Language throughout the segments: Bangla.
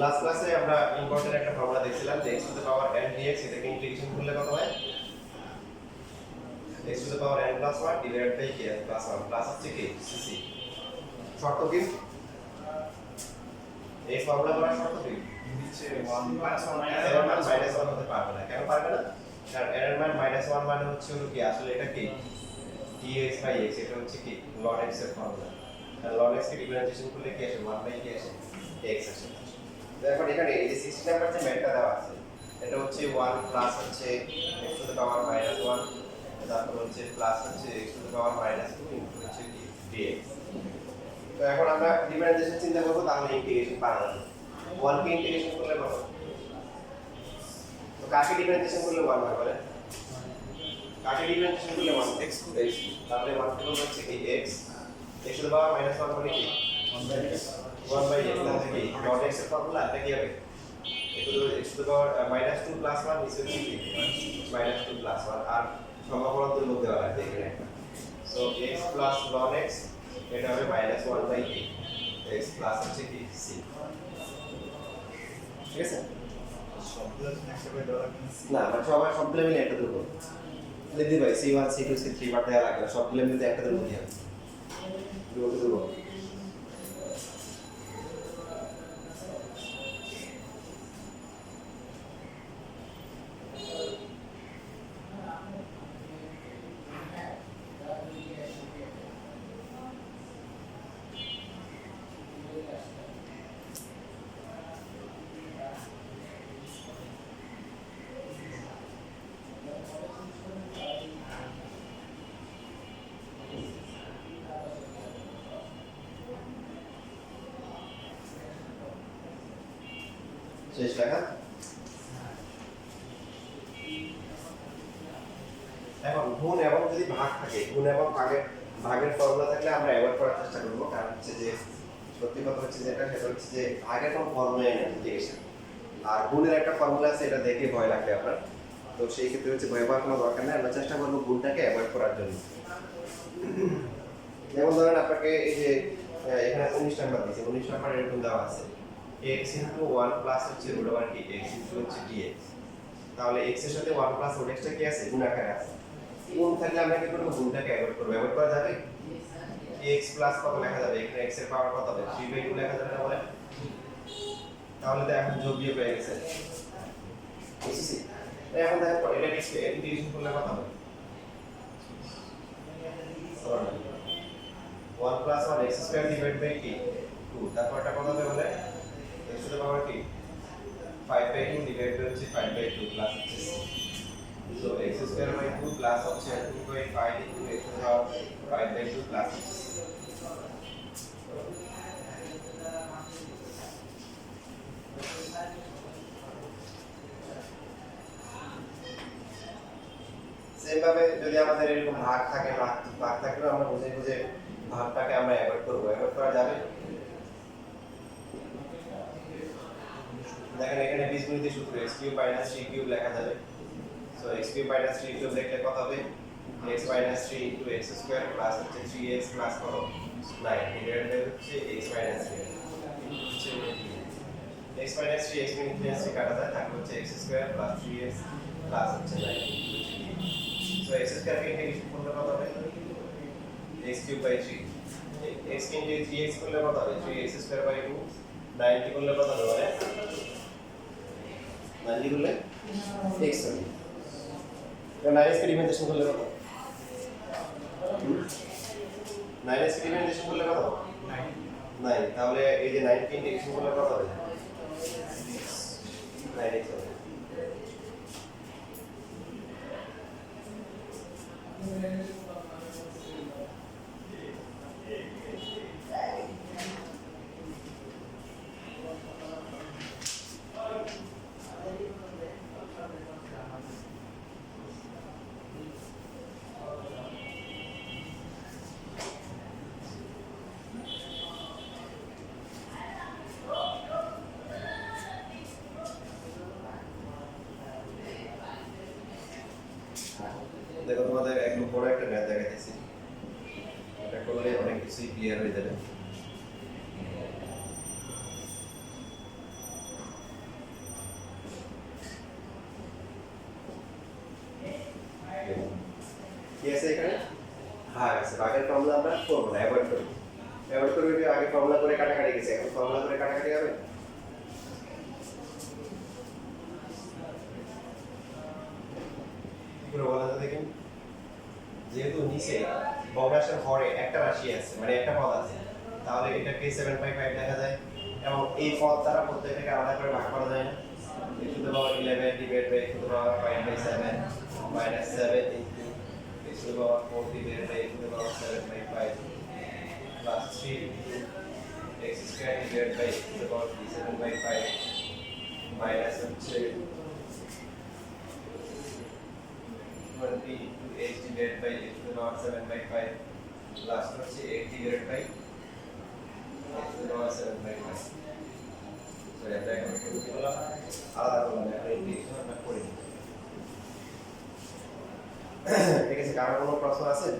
লাস্ট ক্লাসে আমরা ইম্পর্টেন্ট একটা ফর্মুলা দেখছিলাম যে x to the power n dx এটাকে ইন্টিগ্রেশন করলে কত হয় x to the power n plus 1 divided by k plus 1 plus হচ্ছে কি cc শর্ত কি এই ফর্মুলা করার শর্ত কি নিচে 1 প্লাস 1 এর মান -1 হতে পারবে না কেন পারবে না কারণ এর মান -1 মানে হচ্ছে হলো কি আসলে এটা কি dx বাই x এটা হচ্ছে কি ln x এর ফর্মুলা আর ln x কে ডিফারেন্সিয়েশন করলে কি আসে 1 বাই কি আসে x আসে এখন এখানে এই যে 60 নাম্বার যে ম্যাথটা দেওয়া আছে এটা হচ্ছে 1 প্লাস হচ্ছে x টু দ্য পাওয়ার -1 তারপর হচ্ছে প্লাস হচ্ছে x to the power -2 into হচ্ছে কি dx তো এখন আমরা ডিফারেন্সিয়েশন চিন্তা করব তাহলে ইন্টিগ্রেশন পারা যাবে 1 কে ইন্টিগ্রেশন করলে কত তো কাকে ডিফারেন্সিয়েশন করলে 1 হয় বলে কাকে ডিফারেন্সিয়েশন করলে 1 x তাহলে 1 কিলো হচ্ছে কি x x to the power -1 মানে কি 1 বাই x তাহলে কি ln x এর ফর্মুলা এটা কি হবে এগুলো x to the power -2 plus 1 নিচে হচ্ছে কি -2 প্লাস 1 আর সংখ্যা পদার্থের লোক দেওয়া আছে এখানে so x plus ln x এটা হবে -1 বাই x প্লাস হচ্ছে কি c ঠিক আছে সবগুলো একসাথে দেওয়া লাগবে না মানে সবাই সবগুলো মিলে একটা দেবো লিখতে ভাই c1 c2 c3 বার দেওয়া লাগবে না সবগুলো মিলে একটা দেবো দিয়ে দেবো শেষ লেখা এখন গুণ এবং যদি ভাগ থাকে গুণ এবং ভাগের ফর্মুলা থাকলে আমরা অ্যাভয়েড করার চেষ্টা করব কারণ হচ্ছে যে সত্যি কথা হচ্ছে যে সেটা হচ্ছে যে ভাগের কোনো ফর্মুলাই নেই ইন্টিগ্রেশন আর গুণের একটা ফর্মুলা আছে এটা দেখে ভয় লাগবে আপনার তো সেই ক্ষেত্রে হচ্ছে ভয় পাওয়ার কোনো দরকার নেই আমরা চেষ্টা করবো গুণটাকে অ্যাভয়েড করার জন্য যেমন ধরেন আপনাকে এই যে এখানে 19 নাম্বার দিয়েছে 19 নাম্বার এরকম দেওয়া আছে x into 1 প্লাস হচ্ছে root over কি x into হচ্ছে dx তাহলে x এর সাথে 1 প্লাস root x টা কি আছে গুণ আকারে আছে গুণ থাকলে আমরা কি করব গুণটাকে অ্যাভয়েড করব অ্যাভয়েড করা যাবে x প্লাস কত লেখা যাবে এখানে x এর পাওয়ার কত হবে 3/2 লেখা যাবে না বলে তাহলে তো এখন যোগ বিয়োগ হয়ে গেছে বুঝছিস এখন দেখো এটা ইন্টিগ্রেশন করলে কত হবে 1 plus 1 x square divide by কি 2 তারপর এটা কত হবে বলে x টু দ্য পাওয়ার কি 5/2 ডিভাইড বাই হচ্ছে 5/2 প্লাস হচ্ছে so x square by 2 plus হচ্ছে 2/5 into x to the power 5/2 plus same ভাবে যদি আমাদের এরকম ভাগ থাকে ভাগ থাকলেও আমরা বুঝে বুঝে ভাগটাকে আমরা অ্যাভয়েড করব অ্যাভয়েড করা যাবে দেখেন এখানে বীজগণিতের সূত্র x³ - 3³ লেখা যাবে সো x³ - 3³ লিখলে কত হবে x - 3 * x² প্লাস হচ্ছে 3x প্লাস কত 9 ডিভাইডেড বাই হচ্ছে x - 3 x - 3 x - 3 কাটা যায় তাহলে হচ্ছে x² প্লাস 3x প্লাস হচ্ছে 9 সো x² কে ইন্টিগ্রেশন করলে কত হবে x³ / 3 x কে 3x করলে কত হবে 3x² / 2 90 করলে কত হবে মানে 90 করলে x হবে তো 9x কে ডিফারেন্সিয়েশন করলে কত 9x কে ডিফারেন্সিয়েশন করলে কত 9 তাহলে এই যে 9 কে ইন্টিগ্রেশন করলে কত হবে 9x হবে দেখো তোমাদের একটু বড় একটা ম্যাথ দেখাইতেছি এটা করলে অনেক কিছুই ক্লিয়ার হয়ে যাবে ভাগ আছে, ভাগের ফর্মুলা আমরা করবো না, অ্যাভয়েড করবো। অ্যাভয়েড করবো কি, আগে ফর্মুলা করে কাটাকাটি গেছে, এখন ফর্মুলা করে কাটাকাটি হবে। কি করে বলেন তো দেখেন, যেহেতু নিচে ভগ্নাংশের হরে একটা রাশি আছে, মানে একটা পদ আছে, তাহলে এটাকে 7/5 দেখা যায়, এবং এই পদ দ্বারা প্রত্যেকটাকে আলাদা করে ভাগ করা যায় না। x to the power 11 divided by x to the power 5/7 minus 7 into x to the power 4 divided by x to the power 7/5 plus 3 into x squared divided by x to the power 7/5 minus হচ্ছে 20 into x divided by x to the power 7/5 plus হচ্ছে x divided by x to the power 7/5. So এটা এখন এগুলো আলাদা করলাম, এখন ইন্টিগ্রেশন আমরা করি। ঠিক আছে, কারো কোনো প্রশ্ন আছে?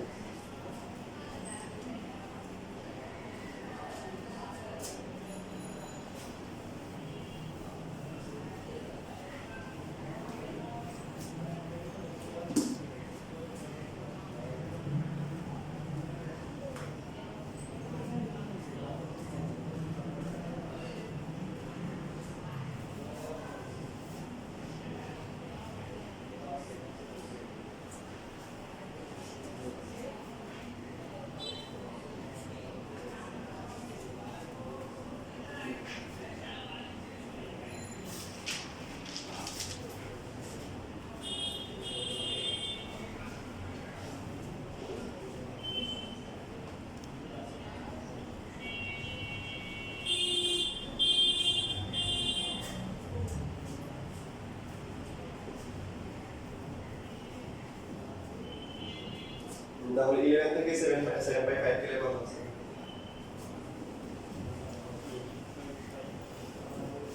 তাহলে 11 থেকে 7/5 গেলে কত আছে?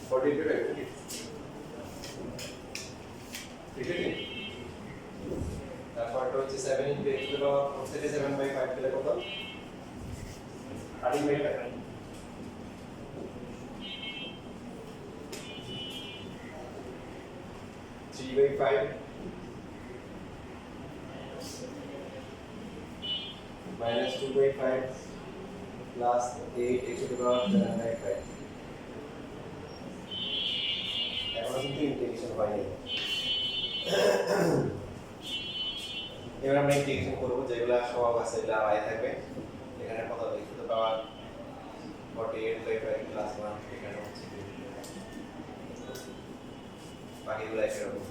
45 ঠিক আছে। তারপরটা হচ্ছে 7 into x to the power 4 থেকে 7/5 গেলে কত? 35 3/5 minus 2/5 plus 8 x to the power 7/5. এখন কিন্তু ইন্টিগ্রেশন হয়নি। এবার আমরা ইন্টিগ্রেশন করব, যেগুলো সহগ আছে এগুলো আলাদা থাকবে। এখানে কত x to the power 48/5 plus 1, এখানে হচ্ছে 2, বাকিগুলো একরকম।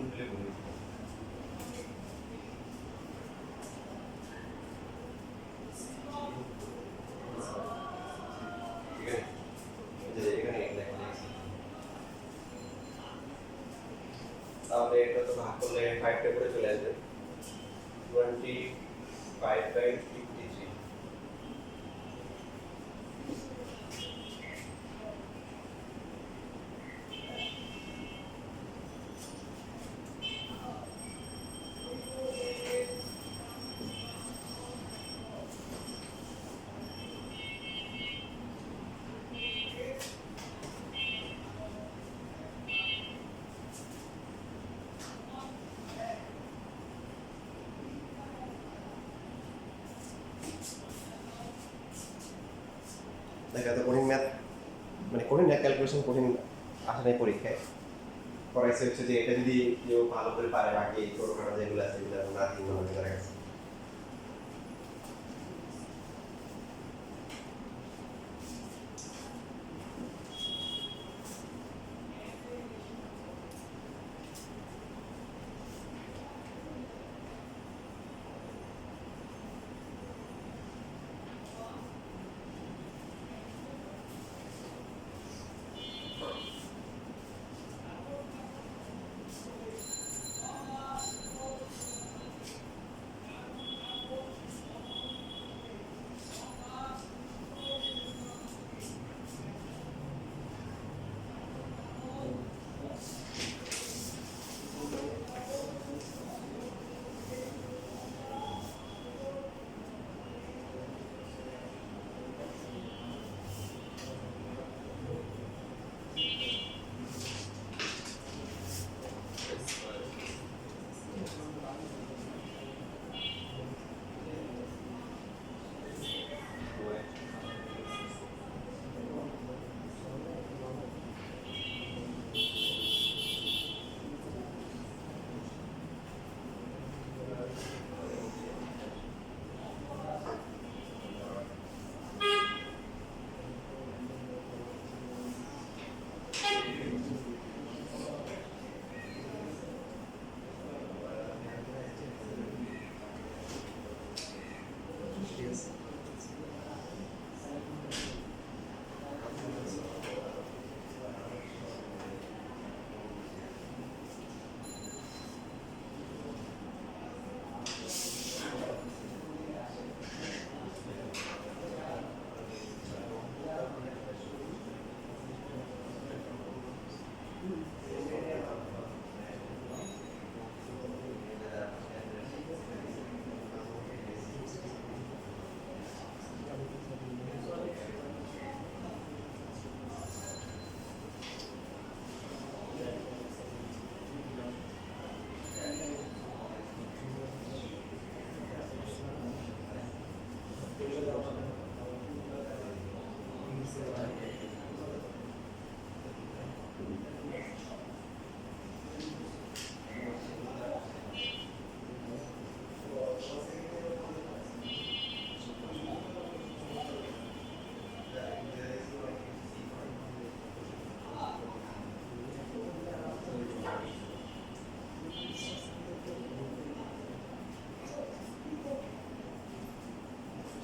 খুলে বলি এখানে লেখা আছে তাহলে এটা তো ভাগ করলে 5 টা করে চলে আসবে 25/53 দেখা তো কঠিন ম্যাথ মানে কঠিন না ক্যালকুলেশন কঠিন আসে নাই পরীক্ষায় পড়াইছে হচ্ছে যে এটা যদি কেউ ভালো করে পারে বাকি ছোটখাটো যেগুলো আছে এগুলো নাথিং মনে হয় তার কাছে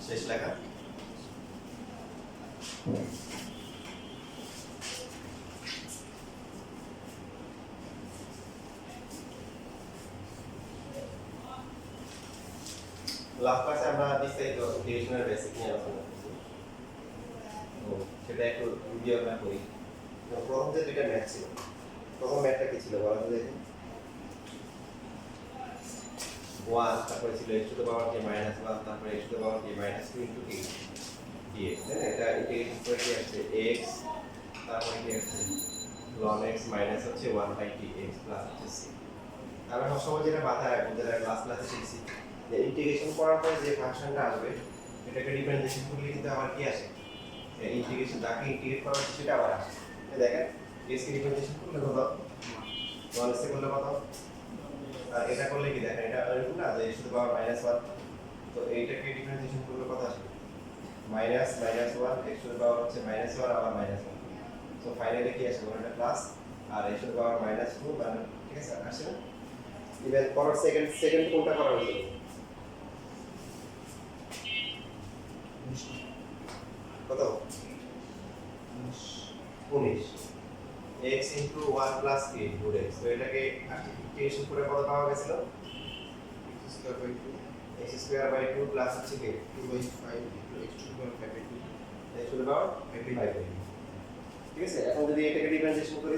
শেষ লেখা লাস্ট ক্লাসে আমরা বিস্তারিত ডিভিশনের বেসিক নিয়ে আলোচনা করছি তো সেটা একটু রিভিউ আমরা করি প্রথম যে দুইটা ম্যাথ ছিল প্রথম ম্যাথটা কি ছিল বলা তো দেখি 1 তারপরে ছিল x to the power k minus 1 তারপরে x to the power k minus 2 into k dx এটা ইন্টিগ্রেশন করে কি আসছে x তারপরে কি আসছে ln x মাইনাস হচ্ছে 1 বাই dx প্লাস হচ্ছে c আমরা সবসময় যেটা মাথায় রাখবো যেটা ক্লাসে শিখছি যে ইন্টিগ্রেশন করার পরে যে ফাংশনটা আসবে এটাকে ডিফারেন্সিয়েশন করলে কিন্তু আবার কি আসে ইন্টিগ্রেশন যাকে ইন্টিগ্রেট করা হচ্ছে সেটা আবার আসে দেখেন x কে ডিফারেন্সিয়েশন করলে কত 1 সে করলে কত আর এটা করলে কি দেখেন এটা এরকম না যে x টু পাওয়ার -1 তো এইটাকে ডিফারেন্সিয়েশন করলে কত আসবে মাইনাস 1 x টু পাওয়ার হচ্ছে -1 আবার -1 সো ফাইনালি কি আসবে এটা প্লাস আর x টু পাওয়ার -2 মানে ঠিক আছে আসছে না ইভেন পরের সেকেন্ড কোনটা করা হয়েছিল? কত? 19 x into 1 plus k root x, তো এটাকে ইন্টিগ্রেশন করে কত পাওয়া গেছিল? x square by 2 প্লাস হচ্ছে কি 2 by 5 into x to the power 5 by 2. x to the power 5 by 2। ঠিক আছে, এখন যদি এটাকে ডিফারেন্সিয়েশন করি,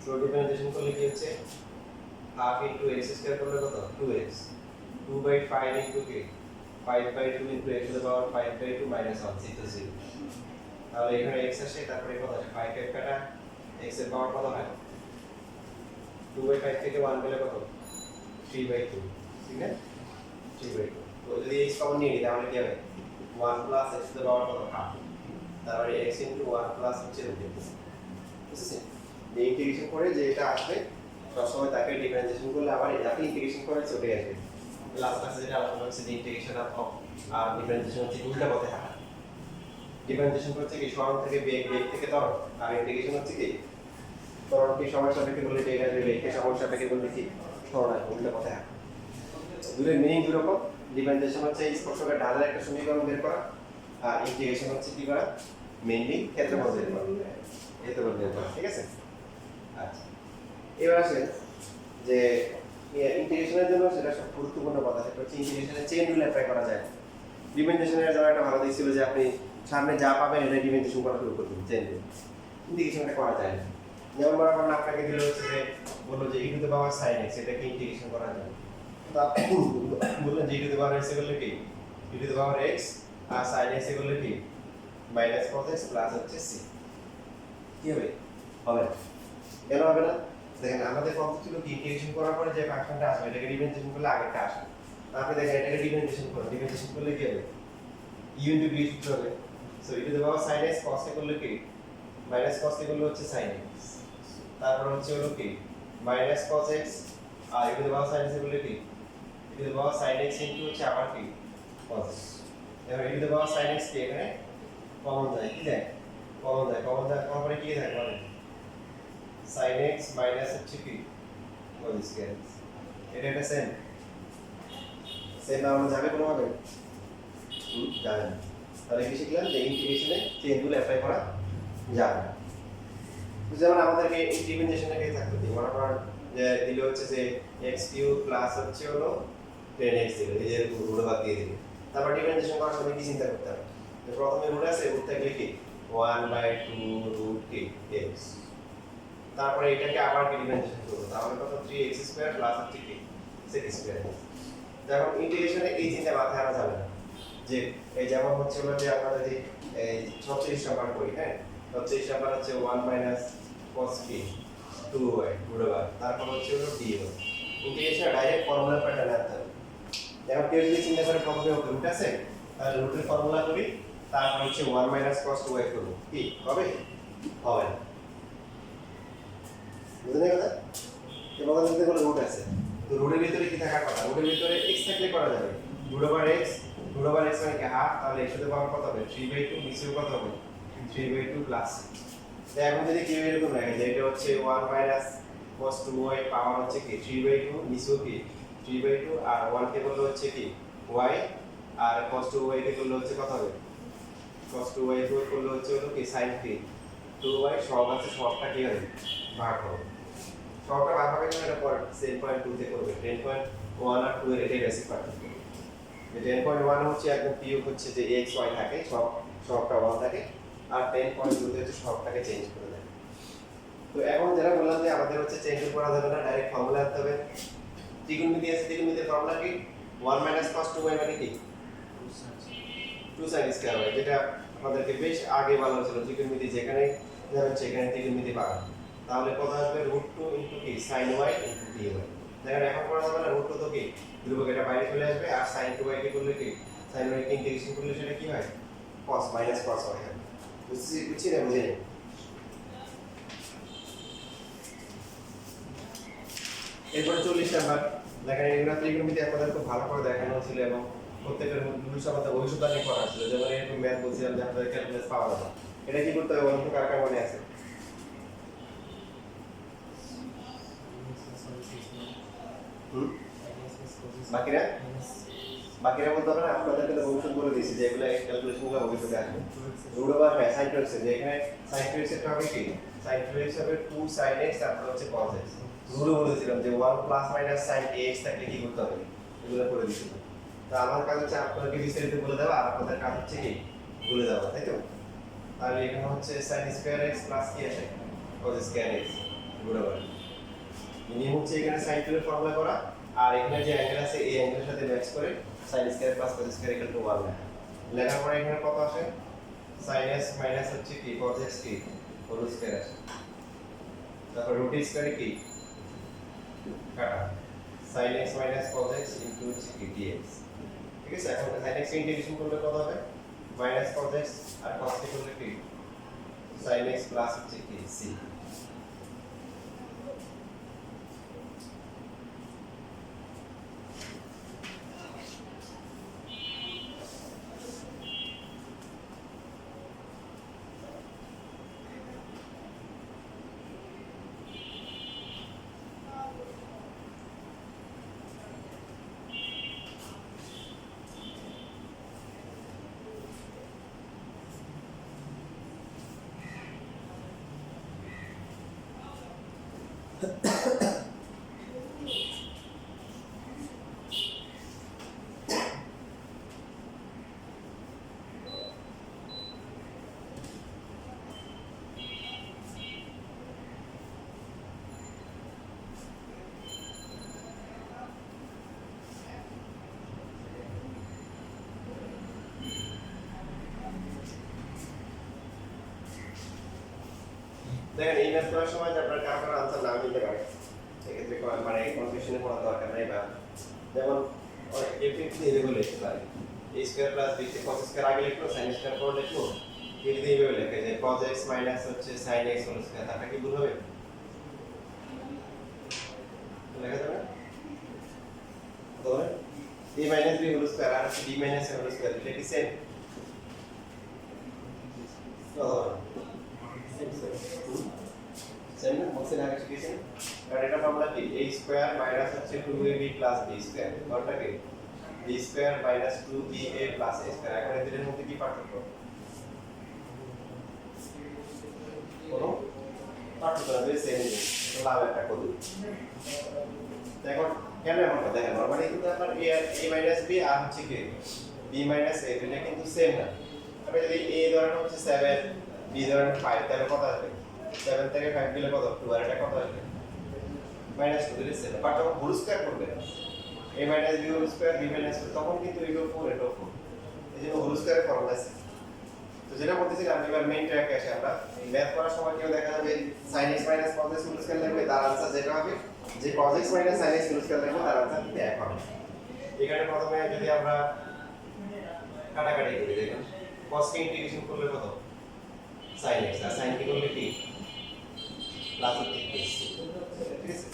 তো ডিফারেন্সিয়েশন করলে কি হচ্ছে হাফ ইনটু x স্কয়ার করলে কত 2x, 2 by 5 into k 5 by 2 into x to the power 5 by 2 minus 1 6 to 0। তাহলে এখানে x আসে, তারপরে কত আছে 5 5 কাটা x এর পাওয়ার কত হয় 2 by 5 থেকে 1 গেলে কত 3 by 2, ঠিক না 3 by 2। তো যদি x কমন নিয়ে নিই তাহলে কি হবে 1 plus x to the power কত হাফ, তারপরে x into 1 plus হচ্ছে root x। বুঝছেন, এই ইন্টিগ্রেশন করে যে এটা আসবে সবসময় তাকে ডিফারেন্সিয়েশন করলে আবার এটাকে ইন্টিগ্রেশন করে চলে আসবে। লাস্ট ক্লাসে যেটা আলোচনা হচ্ছে যে ইন্টিগ্রেশন অফ আর ডিফারেন্সিয়েশন হচ্ছে উল্টা পথে হাঁটা। ডিফারেন্সিয়েশন হচ্ছে কি সরল থেকে বেগ, বেগ থেকে ত্বরণ, আর ইন্টিগ্রেশন হচ্ছে কি ত্বরণকে সময় সাপেক্ষে বললে বেগ আসবে, বেগকে সময় সাপেক্ষে বললে কি ত্বরণ আসবে, উল্টা পথে হাঁটা। দুটোর মিনিং দুই রকম। ডিফারেন্সিয়েশন হচ্ছে স্পর্শকের ডানের একটা সমীকরণ বের করা, আর ইন্টিগ্রেশন হচ্ছে কি করা মেইনলি ক্ষেত্রফল বের করা, ক্ষেত্রফল বের করা। ঠিক আছে, আচ্ছা এবার আসেন যে ইন্টিগ্রেশনের জন্য সেটা সব গুরুত্বপূর্ণ কথা, সেটা হচ্ছে ইন্টিগ্রেশনে চেইন রুল অ্যাপ্লাই করা যায়। ডিফারেন্সিয়েশনের জন্য একটা ভালো দিক ছিল যে আপনি সামনে যা পাবেন এটা ডিফারেন্সিয়েশন করা শুরু করবেন চেইন রুল। ইন্টিগ্রেশনটা করা যায় না, যেমন মনে করেন আপনাকে দিল হচ্ছে যে বললো যে e to the power sin x, এটাকে ইন্টিগ্রেশন করা যায়। তো আপনি বললেন যে e to the power x করলে কি e to the power x, আর sin x করলে কি মাইনাস cos x প্লাস হচ্ছে c। কি হবে? হবে না। কেন হবে না? দেখেন আমাদের কনসেপ্ট ছিল কি ইন্টিগ্রেশন করার পরে যে ফাংশনটা আসবে এটাকে ডিফারেন্সিয়েশন করলে আগেরটা আসবে। আপনি দেখেন এটাকে ডিফারেন্সিয়েশন করুন, ডিফারেন্সিয়েশন করলে কি হবে u into b সূত্র হবে। So e to the power sin x cos a করলে কি মাইনাস cos a করলে হচ্ছে sin x, তারপর হচ্ছে হলো কি মাইনাস cos x, আর e to the power sin x করলে কি e to the power sin x into হচ্ছে আবার কি cos x। এবার e to the power sin x কি এখানে কমন যায়, কি যায় কমন যায়, কমন যায় তারপরে কি থাকে বলেন sin x মাইনাস হচ্ছে কি হোল স্কয়ার। এটা একটা সেম নাম যাবে কোনো হবে যাবে না। তাহলে কি শিখলাম যে ইন্টিগ্রেশনে চেইন রুল অ্যাপ্লাই করা যাবে না। যেমন আমাদেরকে ডিফারেন্সিয়েশনটাকে থাকতে দিই, মনে করেন যে দিলে হচ্ছে যে x3 প্লাস হচ্ছে হলো 10x দিল, এই যে রুট বাদ দিয়ে দিল। তারপর ডিফারেন্সিয়েশন করার সময় কি চিন্তা করতে হবে যে প্রথমে রুট আছে, রুট থাকলে কি 1/2 রুট কি x, তারপরে এটাকে আবার কি ডিফারেন্সিয়েশন করব, তাহলে কত 3x² প্লাস হচ্ছে কি sec²। যখন ইন্টিগ্রেশনে এই চিন্তা মাথায় আনা যাবে না যে এই যেমন হচ্ছে হলো যে আমরা যদি এই 36 নাম্বার করি, হ্যাঁ 36 নাম্বার হচ্ছে 1 মাইনাস cos কি 2y রুটওভার, তারপর হচ্ছে হলো dy। Integration direct formula pattern আনতে হবে। যেমন কেউ যদি চিন্তা করে প্রথমে রুট আছে তাহলে রুটের ফর্মুলা করি, তারপর হচ্ছে 1 মাইনাস cos 2y করব, কি হবে? হবে না। বুঝলেন কথা? এবার যদি কোনো রুট আছে তো রুটের ভিতরে কি থাকার কথা, রুটের ভিতরে x থাকলে করা যাবে root over x, root over x মানে কি হাফ, তাহলে x এর পাওয়ার কত হবে 3/2, নিচেও কত হবে 3/2 প্লাস। তো এখন যদি কেউ এরকম রাখে যে এটা হচ্ছে 1 মাইনাস cos 2y পাওয়ার হচ্ছে কি 3/2, নিচেও কি 3/2, আর 1 কে বললে হচ্ছে কি y, আর cos 2y কে বললে হচ্ছে কত হবে cos 2y করলে হচ্ছে হলো কি sin 2y, সব আছে সবটা কি হবে ভাগ করো, সবটা ভাগ ভাগের জন্য এটা পরে 10.2 তে করবে। 10.1 আর 2 এর এটাই বেসিক পার্থক্য। যে 10.1 হচ্ছে একদম পিও হচ্ছে যে x y থাকে, সবটা 1 থাকে, আর 10.2 তে হচ্ছে সবটাকে চেঞ্জ করে দেয়। তো এখন যারা বললাম যে আমাদের হচ্ছে চেঞ্জ করা যাবে না, ডাইরেক্ট ফর্মুলা আনতে হবে। ত্রিকোণমিতি আছে, ত্রিকোণমিতির ফর্মুলা কি 1 মাইনাস cos 2y মানে কি 2 sin স্কয়ার y, যেটা আমাদেরকে বেশ আগে বলা হয়েছিল ত্রিকোণমিতি যেখানে যাবেন সেখানে ত্রিকোণমিতি পাবেন। তাহলে কত আসবে √2 ইনটু কি sin y ইনটু dy। দেখেন এখন করা যাবে না, √2 তো কি ধ্রুবক, এটা বাইরে চলে আসবে, আর sin 2y কে করলে কি sin y কে ইন্টিগ্রেশন করলে সেটা কি হয় cos মাইনাস cos y হয়। বুঝছি না? বুঝে নিন। এরপরে 40 নাম্বার দেখেন, এগুলো ত্রিকোণমিতি আপনাদের খুব ভালো করে দেখানো ছিল এবং প্রত্যেকের মূল সমাধান ভবিষ্যৎ নিয়ে করা ছিল। যেমন এরকম ম্যাথ বলছিলাম যে আপনাদের ক্যালকুলাস পাওয়া যাবে, এটা কি করতে হবে বলুন তো, কার কার মনে আছে? হুম বাকিরা বাকিরা বলতে হবে না, আপনাদেরকে তো ভবিষ্যৎ বলে দিয়েছি যে এগুলো ক্যালকুলেশনগুলো ভবিষ্যতে আসবে। রুট ওভার হ্যাঁ সাইন টু এক্স, যে এখানে সাইন টু এক্স এর হবে কি, সাইন টু এক্স হবে 2 sin x তারপর হচ্ছে cos x। রুটও বলেছিলাম যে 1 প্লাস মাইনাস sin x থাকলে কি করতে হবে, এগুলো করে দিয়েছিলাম। তা আমার কাজ হচ্ছে আপনাদেরকে বিস্তারিত বলে দেওয়া, আর আপনাদের কাজ হচ্ছে কি বলে দেওয়া, তাই তো? তাহলে এখানে হচ্ছে sin স্কয়ার x প্লাস কি আসে, cos square x root over. নিয়ম হচ্ছে এখানে sin টু এর ফর্মুলা করা, আর এখানে যে অ্যাঙ্গেল আছে এই অ্যাঙ্গেলের সাথে ম্যাচ করে sin square plus cos square equal to 1 লেখা। লেখার পরে এখানে কত আসে, sin s মাইনাস হচ্ছে কি cos x কি হোল স্কয়ার আসে, তারপর রুট স্কয়ার কি কাটা, sin x minus cos x into হচ্ছে কি dx। ঠিক আছে, এখন sin x ইন্টিগ্রেশন করলে কত হবে, মাইনাস cos x আর cos t করলে কি sin x প্লাস হচ্ছে কি c। দেখেন এই ম্যাথ করার সময় যে আপনার কারো আনসার না মিলতে পারে, সেক্ষেত্রে মানে কনফিউশনে পড়ার দরকার নেই। বা যেমন এফএক্স এইভাবে লিখতে পারি, a square plus b cos square আগে লিখলো, sin স্কয়ার পরে লিখলো, এই যদি এইভাবে লেখে যে cos x মাইনাস হচ্ছে sin x হোল স্কয়ার, তারটা কি ভুল হবে, লেখা যাবে তো a minus b whole square আর হচ্ছে b minus a whole square, এটা কি সেম? সেম না, বলছেন আগে শিখেছেন। কারণ এটা ফর্মুলা কি, a স্কয়ার মাইনাস হচ্ছে 2ab প্লাস b স্কয়ার, কোনটা কি b square minus 2ba plus a square. এখন এদের মধ্যে কি পার্থক্য, কোনো পার্থক্য না, দুই সেম জিনিস, লাভ একটা করি। এখন কেন এমনটা দেখেন, নরমালি কিন্তু আপনার a মাইনাস b আর হচ্ছে কি b মাইনাস a, এটা কিন্তু সেম না। তবে যদি a ধরেন হচ্ছে 7, b ধরেন 5, তাহলে কত আসবে, 7 থেকে 5 গেলে কত 2, আর এটা কত আসবে মাইনাস 2 দিলে 7। বাট যখন হোল স্কয়ার করবে a minus b whole square b minus 2, তখন কিন্তু এগুলো 4 এটাও 4, এই জন্য হোল স্কয়ারের ফর্মুলা আছে। তো যেটা বলতেছিলাম, এবার মেইন ট্র্যাকে আসি আমরা। ম্যাথ করার সময় কেউ দেখা যাবে sin x minus cos x whole square লিখবে, তার आंसर যেটা হবে যে cos x minus sin x whole square লিখবে, তার आंसर কিন্তু এক হবে। এখানে প্রথমে যদি আমরা কাটাকাটি করি, দেখুন cos কে ইন্টিগ্রেশন করলে কত sin x, আর sin কে করলে কি প্লাস হচ্ছে কি, ঠিক আছে।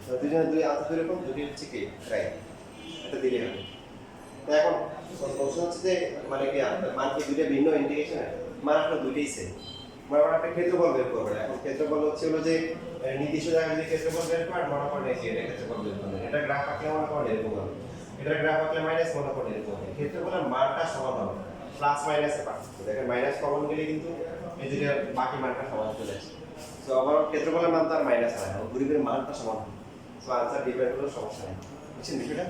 তো দুজনের দুই আনসার দুই রকম, দুটি হচ্ছে কি রাইট, এটা দিলে হবে। তো এখন প্রশ্ন হচ্ছে যে মানে কি মান কি দুইটা ভিন্ন ইন্টিগ্রেশনের মান আসলে দুইটাই সেম, মানে একটা ক্ষেত্রফল বের করবেন। এখন ক্ষেত্রফল হচ্ছে হলো যে নির্দিষ্ট জায়গায় যদি ক্ষেত্রফল বের করেন, মনে করেন এই যে এটা ক্ষেত্রফল বের করবেন, এটা গ্রাফ আঁকলে মনে করেন এরকম হবে, এটা গ্রাফ আঁকলে মাইনাস মনে করেন এরকম হবে, ক্ষেত্রফলের মানটা সমান হবে, প্লাস মাইনাসে পার্থক্য। দেখেন মাইনাস কমন গেলে কিন্তু এই যে বাকি মানটা সমান চলে আসে। সো আবার ক্ষেত্রফলের মান তো আর মাইনাস হয় না, ঘুরিবের মানটা সমান হবে। সো আনসার ডিপেন্ড করলে সমস্যা নেই, বুঝছেন বিষয়টা?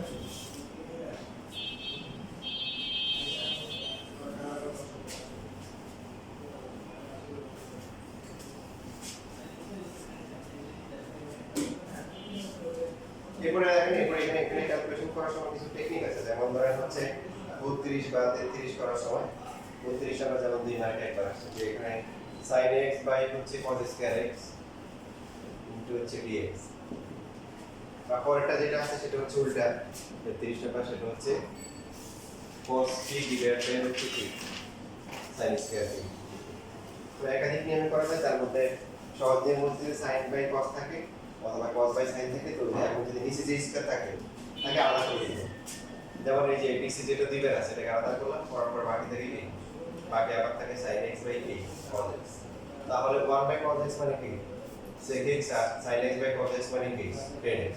এরপরে দেখেন, এরপরে এখানে ক্যালকুলেশন করার সময় কিছু টেকনিক আছে, যেমন ধরেন হচ্ছে 32 বা 33 করার সময় 32 আমরা যেমন দুই মার্কে একবার আসছে যে এখানে sin x বাই হচ্ছে cos স্কয়ার x ইনটু হচ্ছে dx, বা পরেরটা যেটা আছে সেটা হচ্ছে উল্টা 33 টাকা, সেটা হচ্ছে cos t ডিভাইড বাই হচ্ছে কি sin স্কয়ার t। তো একাধিক নিয়মে করা যায়, তার মধ্যে সহজ নিয়ম হচ্ছে যে sin বাই cos থাকে অথবা cos বাই sin থাকে, তো এখন যদি নিচে যে স্কয়ার থাকে তাকে আলাদা করে দিই। যেমন এই যে bc যেটা দুইবার আছে এটাকে আলাদা করলাম, পরপর বাকি থেকে কি বাকি আবার থাকে sin x বাই কি cos x। তাহলে 1 বাই cos x মানে কি sec x, আর sin x by cos x মানে কি tan x।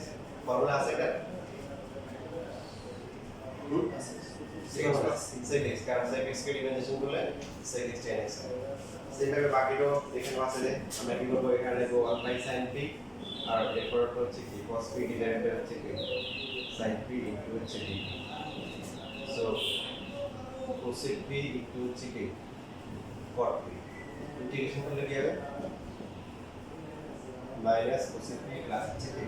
ফর্মুলা আছে এটা sec x কারণ sec x কে ডিফারেন্সিয়েশন করলে sec x tan x সেইভাবে বাকিটাও এখানে আছে যে আমরা কি করব এখানে লিখব 1 বাই sin p আর এরপর হচ্ছে কি cos p ডিভাইডেড বাই হচ্ছে কি sin p ইনটু হচ্ছে d so cosec p into হচ্ছে কি cot p ইন্টিগ্রেশন করলে কি হবে মাইনাস cosec p প্লাস হচ্ছে কি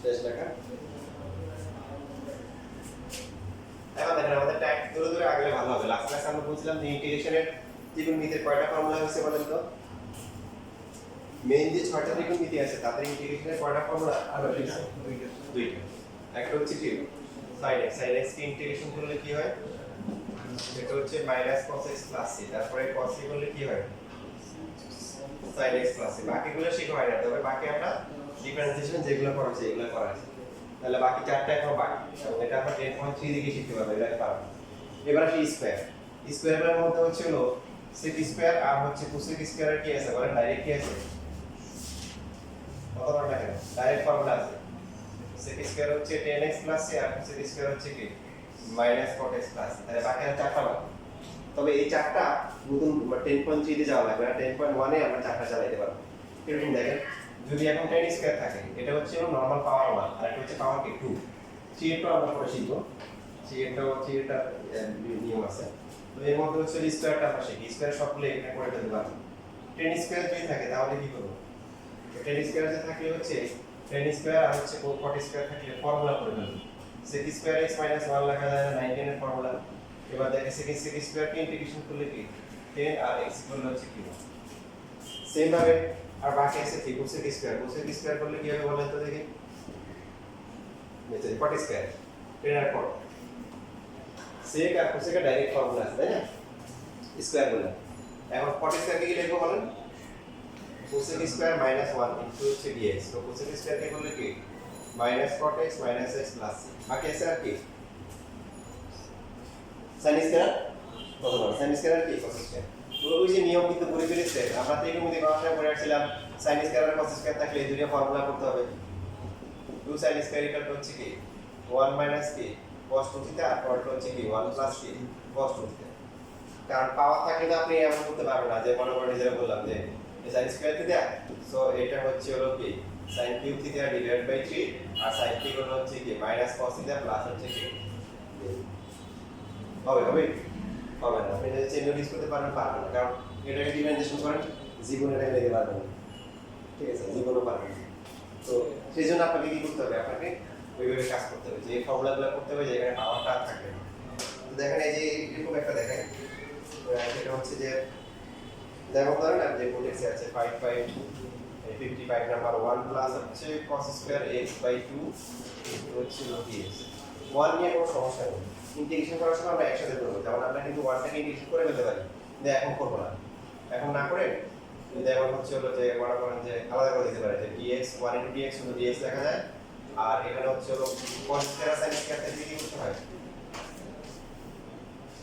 শেষ লেখা এখন দেখেন আমাদের টাইপ দূরে দূরে আগলে ভালো হবে লাস্ট ক্লাসে আমরা বলছিলাম যে ইন্টিগ্রেশনের ত্রিকোণমিতির কয়টা ফর্মুলা হয়েছে বলেন তো মেইন যে ছয়টা ত্রিকোণমিতি আছে তাদের ইন্টিগ্রেশনের কয়টা ফর্মুলা আর দুইটা একটা হচ্ছে কি sin x কে ইন্টিগ্রেশন করলে কি হয় এটা হচ্ছে cos x c তারপরে cos c করলে কি হয় sin x c বাকিগুলো শেখা হয় না তবে বাকি আমরা ডিফারেন্সিয়েশন যেগুলো করা আছে এগুলো করা আছে তাহলে বাকি চারটা এখন বাকি এবং এটা আমরা 10.3 দিকে শিখতে পারবো এটা পারবো এবার আসি স্কয়ারের মধ্যে হচ্ছে হলো sec স্কয়ার আর হচ্ছে cosec স্কয়ারের কি আছে বলেন ডাইরেক্ট কি আছে কত বড় দেখেন ডাইরেক্ট ফর্মুলা আছে sec স্কয়ার হচ্ছে 10x c আর cosec স্কয়ার হচ্ছে কি cot x তাহলে বাকি আর চারটা বাকি তবে এই চারটা নতুন 10.3 তে যাওয়া লাগবে না 10.1 এ আমরা চারটা চালাতে পারবো এরকম দেখেন যদি এখন 10 স্কয়ার থাকে এটা হচ্ছে নরমাল পাওয়ার 1 আর এটা হচ্ছে পাওয়ার কি 2 সি এর আমরা পরে শিখব সি এটা নিয়ম আছে তো এর মধ্যে হচ্ছে স্কয়ারটা আমরা শিখি স্কয়ার সবগুলো এখানে করে দিতে পারবো 10 স্কয়ার যদি থাকে তাহলে কি করব 10 স্কয়ার যে থাকলে হচ্ছে 10 স্কয়ার আর হচ্ছে cot স্কয়ার থাকলে ফর্মুলা করে দেব sec স্কয়ার x 1 লেখা যায় না 19 এর ফর্মুলা এবার দেখে sec স্কয়ার কে ইন্টিগ্রেশন করলে কি 10 আর x করলে হচ্ছে কি সেম ভাবে আর বাকি আছে কি cosec স্কয়ার করলে কি হবে বলেন তো দেখি নিচে cot স্কয়ার 10 আর cot sec আর cosec এর ডাইরেক্ট ফর্মুলা আছে তাই না স্কয়ার বলে এখন cot স্কয়ার কে কি লিখবো বলেন cosec স্কয়ার -1 ইনটু হচ্ছে dx তো cosec স্কয়ার কে করলে কি cot x x প্লাস বাকি আছে আর কি sin স্কয়ার কত বড় sin স্কয়ার আর কি cos স্কয়ার তো ওই যে নিয়ম কিন্তু পড়ে ফেলেছে আমরা তো এরকম মধ্যে কথা বলে আসছিলাম sin স্কয়ার আর cos স্কয়ার থাকলে এই দুটো ফর্মুলা করতে হবে 2 sin স্কয়ার ইকুয়াল টু হচ্ছে কি 1 কি cos 2 থিটা আর cot হচ্ছে কি 1 প্লাস কি cos 2 থিটা কারণ পাওয়ার থাকলে তো আপনি এমন করতে পারবেন না যে মনে করেন যেটা বললাম যে sin স্কয়ার থিটা সো এটা হচ্ছে হলো কি sin cube theta divided by 3 আর sin কিউব হচ্ছে কি cos থিটা প্লাস হচ্ছে কি হবে হবে না আপনি যদি চেঞ্জ নোটিস করতে পারবেন না কারণ এটাকে ডিফারেন্সিয়েশন করেন জীবনে এটা নিতে পারবেন না ঠিক আছে জীবনও পারবেন না তো সেই জন্য আপনাকে কি করতে হবে আপনাকে ওইভাবে কাজ করতে হবে যে ফর্মুলাগুলো করতে হবে যেখানে পাওয়ারটা থাকবে তো দেখেন এই যে এরকম একটা দেখেন সেটা হচ্ছে যে যেমন ধরেন না যে কোটেক্সে আছে 55 নাম্বার 1 প্লাস হচ্ছে cos স্কয়ার x বাই 2 হচ্ছে dx 1 নিয়ে কোনো সমস্যা নেই ইন্টিগ্রেশন করার সময় আমরা একসাথে করব যেমন আমরা কিন্তু 1 টাকে ইন্টিগ্রেশন করে ফেলতে পারি কিন্তু এখন করব না এখন না করে যদি এখন হচ্ছে হলো যে মনে করেন যে আলাদা করে দিতে পারে যে dx 1 into dx শুধু dx লেখা যায় আর এখানে হচ্ছে হলো cos স্কয়ার sin স্কয়ার থেকে কি করতে হয়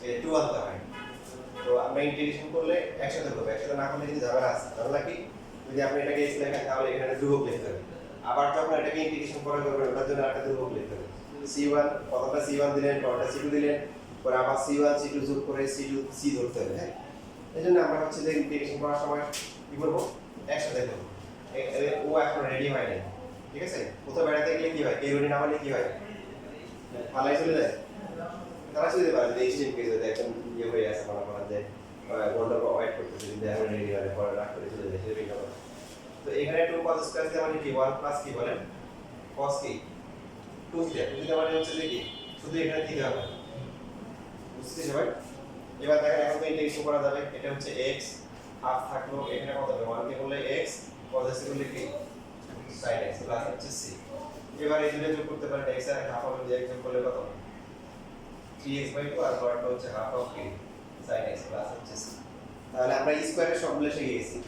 এই 2 আনতে হয় তো আমরা ইন্টিগ্রেশন করলে একসাথে করব একসাথে না করলে কিন্তু ঝামেলা আছে তাহলে কি যদি আপনি এটাকে x লেখেন তাহলে এখানে ধ্রুবক লিখতে হবে আবার যখন এটাকে ইন্টিগ্রেশন করবেন ওটার জন্য একটা ধ্রুবক লিখতে হবে c1 কতটা c1 দিলেন কতটা c2 দিলেন পরে আবার c1 c2 যোগ করে c2 c ধরতে হবে হ্যাঁ এজন্য আমরা হচ্ছে যে ইন্টিগ্রেশন করার সময় কি করব একসাথে করব ও এখন রেডি হয় না ঠিক আছে কোথাও বেড়াতে গেলে কি হয় কেউ রেডি না হলে কি হয় পালাই চলে যায় তারা চলতে পারে যে এক্সট্রিম কেস হতে একদম ইয়ে হয়ে আছে মনে করেন যে ঘন্টা ওয়েট করতেছে কিন্তু এখন রেডি হয় পরে রাখ করে চলে যায় সেটা হবে। তো এখানে 2 cos স্কয়ার থিটা মানে কি 1 প্লাস কি বলেন cos কি 2 থিটা 2 থিটা মানে হচ্ছে যে কি শুধু এখানে থিটা হবে বুঝতে সবাই। এবার দেখেন এখন তো ইন্টিগ্রেশন করা যাবে এটা হচ্ছে x হাফ থাকলো এখানে কত হবে 1 কে করলে x cos x করলে কি sin x প্লাস হচ্ছে c। এবার এই দুটো যোগ করতে পারেন x আর হাফ হবে যে যোগ করলে কত 3x/2 আর পরটা হচ্ছে হাফ অফ কি sin x প্লাস হচ্ছে c। তাহলে আমরা স্কয়ারের সবগুলো শিখে গেছি।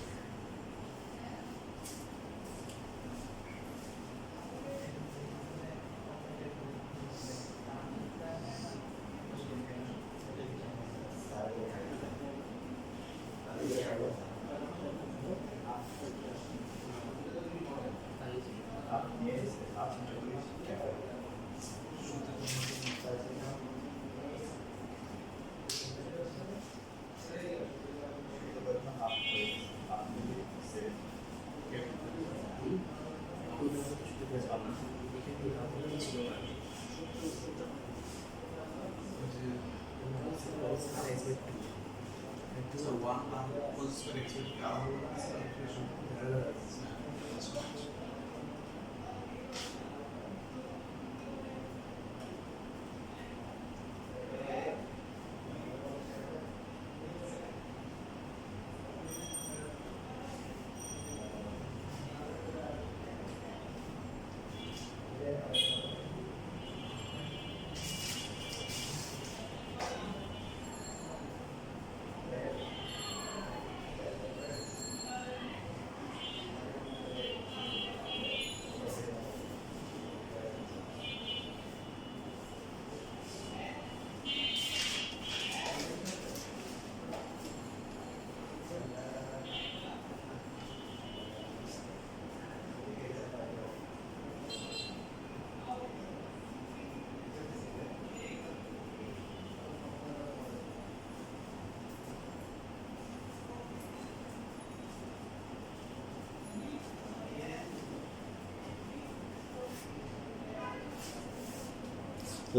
So 1 cos square x with r is equation.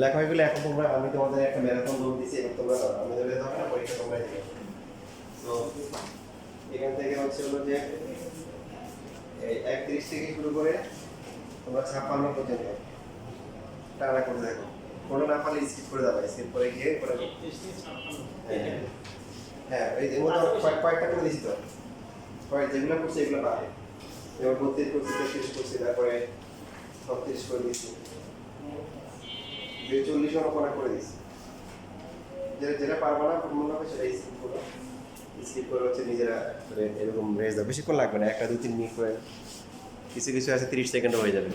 লেখা হয়ে গেলে এখন তোমরা আমি তোমাদের একটা ম্যারাথন দৌড় দিছি এবং তোমরা দাও আমি দৌড়ে যাবো না পরীক্ষা তোমরা দিবে। তো এখান থেকে হচ্ছে হলো যে এই 31 থেকে শুরু করে তোমরা 56 পর্যন্ত টানা করতে থাকো কোনো না পারলে স্কিপ করে যাবে স্কিপ করে গিয়ে করে হ্যাঁ হ্যাঁ এই যে মতো কয়েকটা করে দিছি তো কয়েক যেগুলো করছে এগুলো পাবে এবার 32 করছি 33 করছি তারপরে 36 করে দিছি 40 অনপনা করে দিছি যেটা পারবো না মনে হবে সেটা স্কিপ করে হচ্ছে নিজেরা এরকম রেস দাও বেশিক্ষণ লাগবে না 1 2 3 মিনিট করে কিছু কিছু আছে 30 সেকেন্ডও হয়ে যাবে।